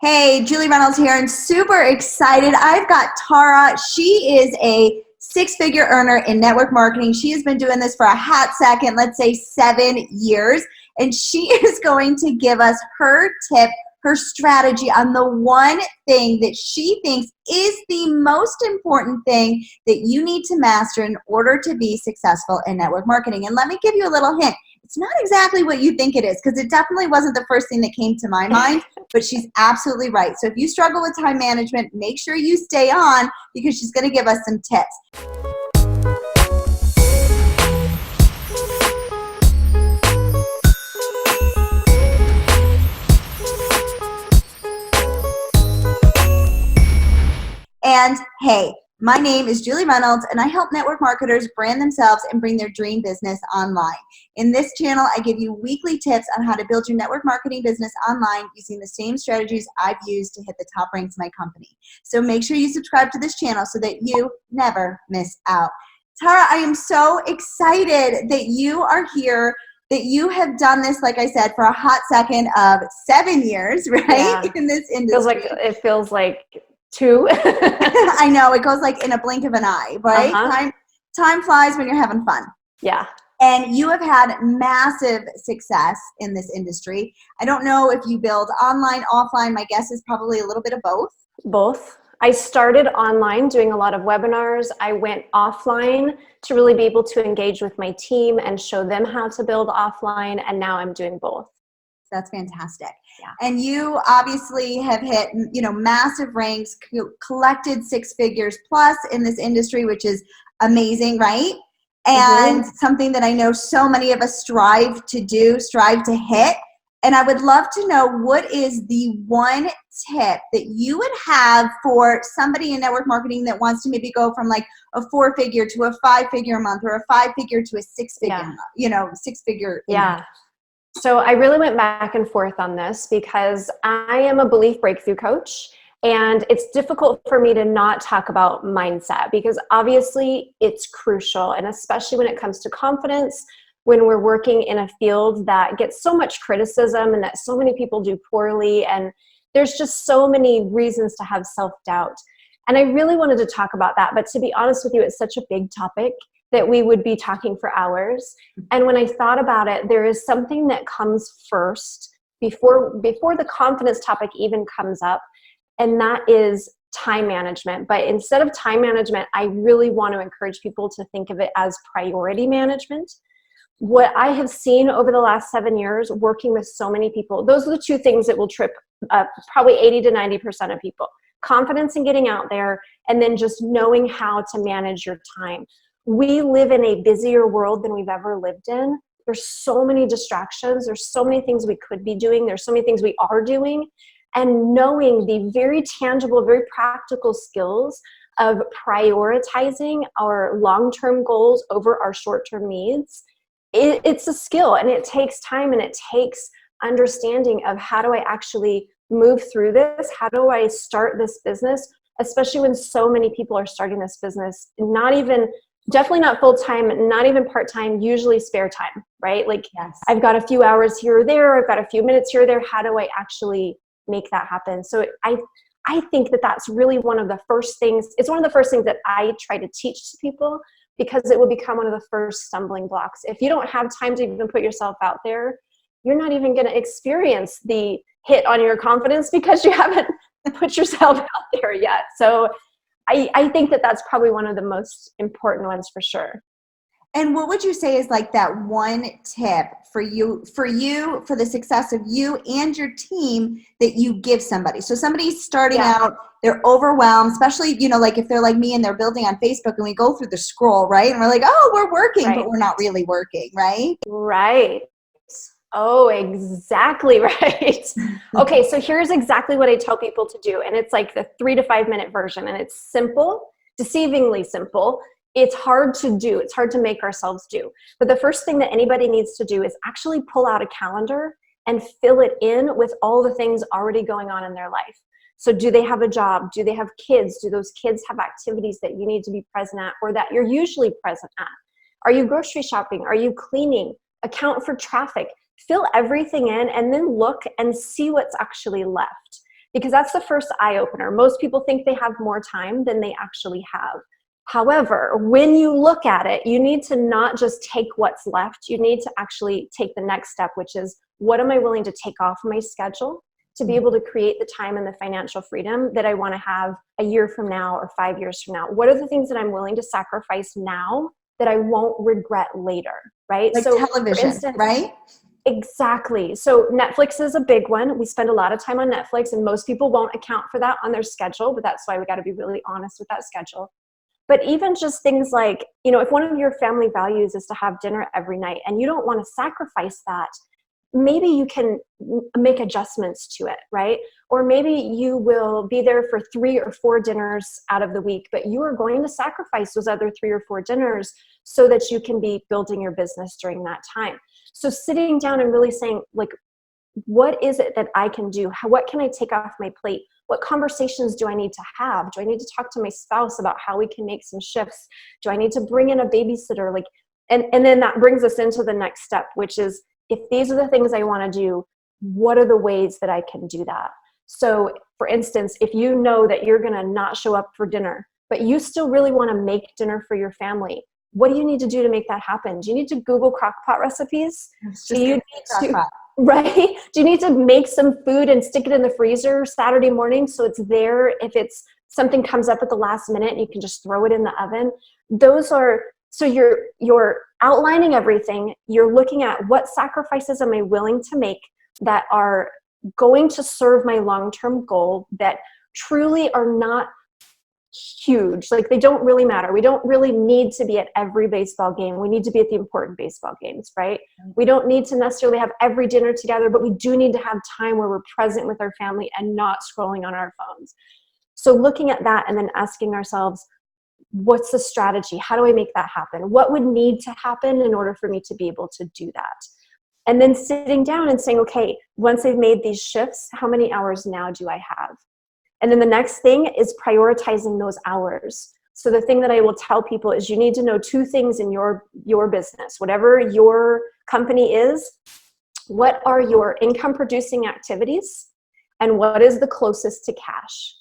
Hey, Julie Reynolds here and super excited. I've got Tara. She is a six-figure earner in network marketing. She has been doing this for a hot second, let's say 7 years. And she is going to give us her tip, her strategy on the one thing that she thinks is the most important thing that you need to master in order to be successful in network marketing. And let me give you a little hint. It's not exactly what you think it is, because it definitely wasn't the first thing that came to my mind, but she's absolutely right. So if you struggle with time management, make sure you stay on because she's going to give us some tips. And hey, my name is Julie Reynolds, and I help network marketers brand themselves and bring their dream business online. In this channel, I give you weekly tips on how to build your network marketing business online using the same strategies I've used to hit the top ranks of my company. So make sure you subscribe to this channel so that you never miss out. Tara, I am so excited that you are here, that you have done this, like I said, for a hot second of 7 years, right? Yeah. In this industry. It feels like two. I know, it goes like in a blink of an eye, right? Time flies when you're having fun. Yeah. And you have had massive success in this industry. I don't know if you build online, offline. My guess is probably a little bit of both. Both. I started online doing a lot of webinars. I went offline to really be able to engage with my team and show them how to build offline. And now I'm doing both. That's fantastic. Yeah. And you obviously have hit, massive ranks, collected 6 figures plus in this industry, which is amazing, right? And something that I know so many of us strive to do, strive to hit. And I would love to know, what is the one tip that you would have for somebody in network marketing that wants to maybe go from like a 4-figure to a 5-figure a month, or a 5-figure to a 6-figure, 6-figure. Yeah. So I really went back and forth on this because I am a belief breakthrough coach, and it's difficult for me to not talk about mindset because obviously it's crucial. And especially when it comes to confidence, when we're working in a field that gets so much criticism and that so many people do poorly, and there's just so many reasons to have self-doubt. And I really wanted to talk about that. But to be honest with you, it's such a big topic that we would be talking for hours. And when I thought about it, there is something that comes first before the confidence topic even comes up, and that is time management. But instead of time management, I really want to encourage people to think of it as priority management. What I have seen over the last 7 years working with so many people, those are the two things that will trip up probably 80 to 90% of people. Confidence in getting out there, and then just knowing how to manage your time. We live in a busier world than we've ever lived in. There's so many distractions. There's so many things we could be doing. There's so many things we are doing. And knowing the very tangible, very practical skills of prioritizing our long-term goals over our short-term needs, it's a skill, and it takes time, and it takes understanding of how do I actually move through this? How do I start this business? Especially when so many people are starting this business, definitely not full-time, not even part-time, usually spare time, right? Like, yes. I've got a few hours here or there, I've got a few minutes here or there. How do I actually make that happen? So I think that that's really one of the first things. It's one of the first things that I try to teach to people, because it will become one of the first stumbling blocks. If you don't have time to even put yourself out there, you're not even going to experience the hit on your confidence because you haven't put yourself out there yet. So I think that that's probably one of the most important ones for sure. And what would you say is like that one tip for the success of you and your team that you give somebody? So somebody's starting out, they're overwhelmed, especially, like if they're like me and they're building on Facebook and we go through the scroll, right? And we're like, oh, we're working, but we're not really working, right? Right. Oh, exactly right. Okay, so here's exactly what I tell people to do. And it's like the 3 to 5 minute version. And it's simple, deceivingly simple. It's hard to do. It's hard to make ourselves do. But the first thing that anybody needs to do is actually pull out a calendar and fill it in with all the things already going on in their life. So do they have a job? Do they have kids? Do those kids have activities that you need to be present at, or that you're usually present at? Are you grocery shopping? Are you cleaning? Account for traffic. Fill everything in and then look and see what's actually left. because that's the first eye opener. Most people think they have more time than they actually have. However, when you look at it, you need to not just take what's left. You need to actually take the next step, which is, what am I willing to take off my schedule to be able to create the time and the financial freedom that I want to have a year from now or 5 years from now? What are the things that I'm willing to sacrifice now that I won't regret later, right? Like so television, for instance, right? exactly. So Netflix is a big one. We spend a lot of time on Netflix, and most people won't account for that on their schedule, but that's why we got to be really honest with that schedule. But even just things like, if one of your family values is to have dinner every night and you don't want to sacrifice that, maybe you can make adjustments to it, right? Or maybe you will be there for 3 or 4 dinners out of the week, but you are going to sacrifice those other 3 or 4 dinners so that you can be building your business during that time. So sitting down and really saying, like, what is it that I can do? What can I take off my plate? What conversations do I need to have? Do I need to talk to my spouse about how we can make some shifts? Do I need to bring in a babysitter? And then that brings us into the next step, which is, if these are the things I want to do, what are the ways that I can do that? So for instance, if you know that you're going to not show up for dinner, but you still really want to make dinner for your family, what do you need to do to make that happen? Do you need to Google crockpot recipes? Do you need to, right? Do you need to make some food and stick it in the freezer Saturday morning so it's there if something comes up at the last minute and you can just throw it in the oven? So you're outlining everything. You're looking at, what sacrifices am I willing to make that are going to serve my long-term goal, that truly are not huge. Like, they don't really matter. We don't really need to be at every baseball game. We need to be at the important baseball games, right? We don't need to necessarily have every dinner together, but we do need to have time where we're present with our family and not scrolling on our phones. So looking at that and then asking ourselves, what's the strategy? How do I make that happen? What would need to happen in order for me to be able to do that? And then sitting down and saying, okay, once I've made these shifts, how many hours now do I have? And then the next thing is prioritizing those hours. So the thing that I will tell people is, you need to know 2 things in your business. Whatever your company is, what are your income producing activities and what is the closest to cash?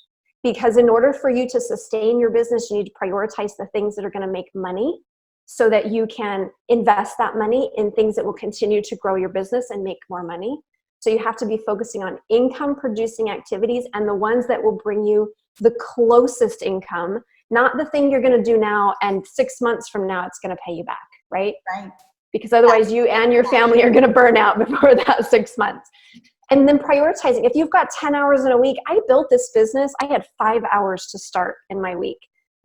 Because in order for you to sustain your business, you need to prioritize the things that are going to make money so that you can invest that money in things that will continue to grow your business and make more money. So you have to be focusing on income producing activities and the ones that will bring you the closest income, not the thing you're going to do now and 6 months from now it's going to pay you back, right? Right. Because otherwise you and your family are going to burn out before that 6 months. And then prioritizing. If you've got 10 hours in a week, I built this business, I had 5 hours to start in my week.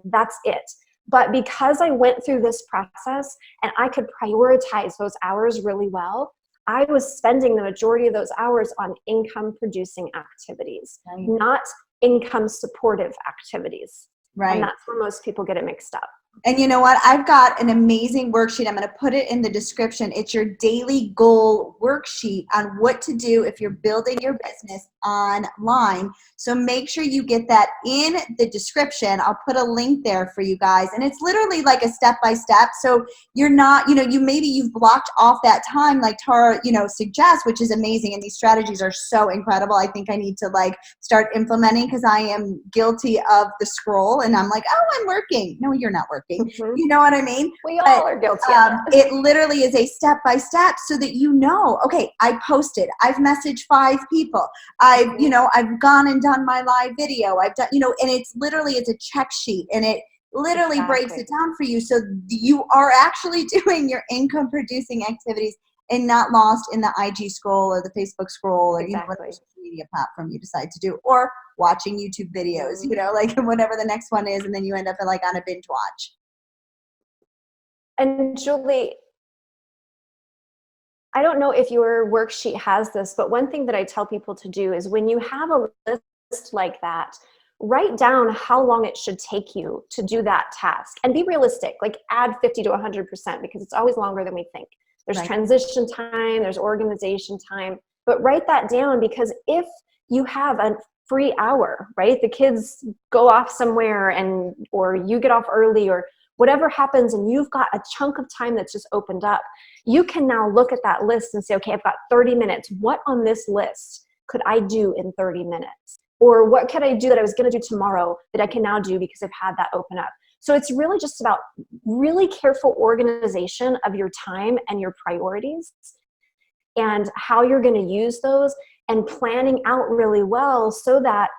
That's it. But because I went through this process and I could prioritize those hours really well, I was spending the majority of those hours on income producing activities, right, not income supportive activities. right. And that's where most people get it mixed up. And you know what? I've got an amazing worksheet. I'm going to put it in the description. It's your daily goal worksheet on what to do if you're building your business online. So make sure you get that in the description. I'll put a link there for you guys. And it's literally like a step-by-step. So you're not, you've blocked off that time like Tara, suggests, which is amazing. And these strategies are so incredible. I think I need to start implementing, because I am guilty of the scroll and I'm like, oh, I'm working. No, you're not working. Mm-hmm. You know what I mean? We all are guilty of it. It literally is a step-by-step so that okay, I posted, I've messaged 5 people, I've gone and done my live video, I've done, and it's a check sheet, and it literally breaks it down for you so you are actually doing your income producing activities and not lost in the IG scroll or the Facebook scroll or whatever social media platform you decide to do, or watching YouTube videos, whatever the next one is, and then you end up on a binge watch. And Julie, I don't know if your worksheet has this, but one thing that I tell people to do is, when you have a list like that, write down how long it should take you to do that task, and be realistic, add 50 to 100%, because it's always longer than we think. There's transition time, there's organization time, but write that down, because if you have a free hour, right? The kids go off somewhere or you get off early or whatever happens, and you've got a chunk of time that's just opened up, you can now look at that list and say, okay, I've got 30 minutes. What on this list could I do in 30 minutes? Or what could I do that I was going to do tomorrow that I can now do because I've had that open up? So it's really just about really careful organization of your time and your priorities and how you're going to use those, and planning out really well so that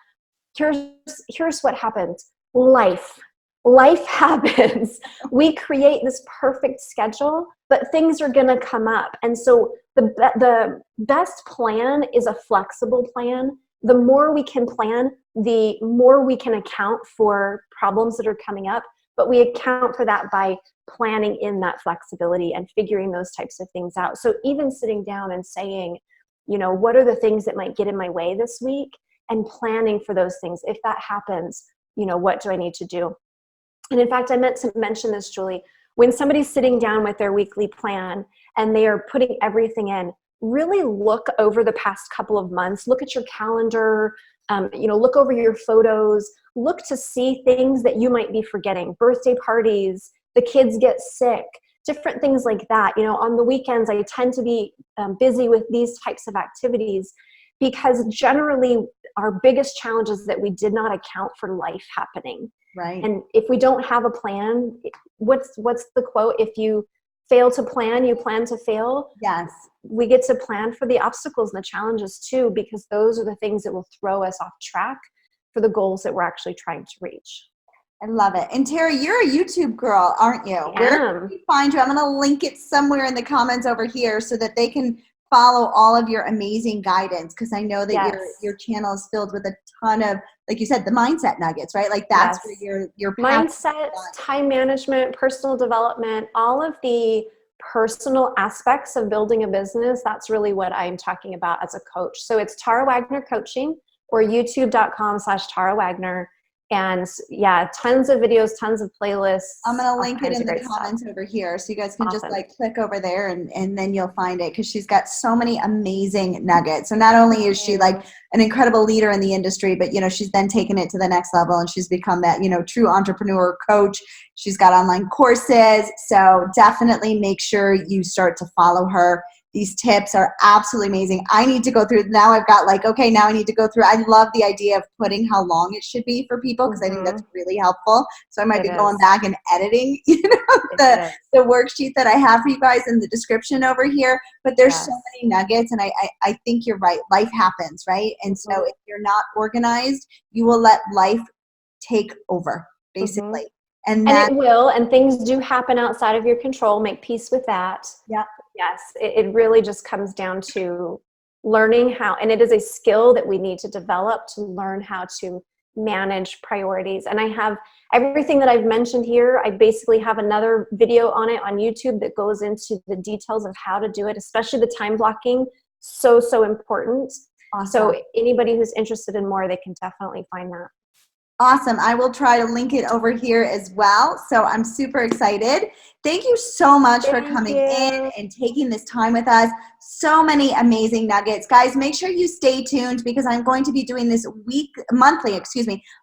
here's what happens. Life happens. We create this perfect schedule, but things are going to come up. And so the best plan is a flexible plan. The more we can plan, the more we can account for problems that are coming up, but we account for that by planning in that flexibility and figuring those types of things out. So even sitting down and saying, what are the things that might get in my way this week, and planning for those things. If that happens, what do I need to do? And in fact, I meant to mention this, Julie, when somebody's sitting down with their weekly plan and they are putting everything in, really look over the past couple of months, look at your calendar, look over your photos, look to see things that you might be forgetting, birthday parties, the kids get sick, different things like that. On the weekends, I tend to be busy with these types of activities, because generally our biggest challenge is that we did not account for life happening. Right. And if we don't have a plan, what's the quote? If you fail to plan, you plan to fail. Yes. We get to plan for the obstacles and the challenges too, because those are the things that will throw us off track for the goals that we're actually trying to reach. I love it. And Tara, you're a YouTube girl, aren't you? Where can we find you? I'm going to link it somewhere in the comments over here so that they can follow all of your amazing guidance, because I know that your channel is filled with a ton of, like you said, the mindset nuggets, right? Like that's where your mindset, time management, personal development, all of the personal aspects of building a business. That's really what I'm talking about as a coach. So it's Tara Wagner Coaching, or youtube.com/Tara Wagner. And yeah, tons of videos, tons of playlists. I'm going to link it in the comments over here, so you guys can just like click over there and then you'll find it, because she's got so many amazing nuggets. So not only is she like an incredible leader in the industry, but she's then taken it to the next level, and she's become that true entrepreneur coach. She's got online courses, so definitely make sure you start to follow her. These tips are absolutely amazing. I need to go through. Now I've got now I need to go through. I love the idea of putting how long it should be for people, because I think that's really helpful. So I might be going back and editing, the worksheet that I have for you guys in the description over here. But there's so many nuggets, and I think you're right. Life happens, right? And so if you're not organized, you will let life take over, basically. And it will, and things do happen outside of your control. Make peace with that. Yeah. Yes, it really just comes down to learning how, and it is a skill that we need to develop to learn how to manage priorities. And I have everything that I've mentioned here. I basically have another video on it on YouTube that goes into the details of how to do it, especially the time blocking. So important. Awesome. So anybody who's interested in more, they can definitely find that. Awesome. I will try to link it over here as well. So I'm super excited. Thank you so much for coming in and taking this time with us. So many amazing nuggets. Guys, make sure you stay tuned, because I'm going to be doing this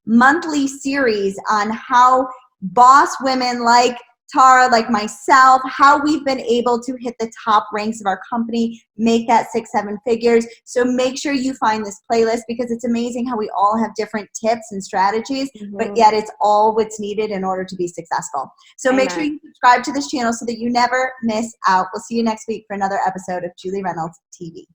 monthly series on how boss women like Tara, like myself, how we've been able to hit the top ranks of our company, make that 6-7 figures. So make sure you find this playlist, because it's amazing how we all have different tips and strategies, but yet it's all what's needed in order to be successful. So make sure you subscribe to this channel so that you never miss out. We'll see you next week for another episode of Julie Reynolds TV.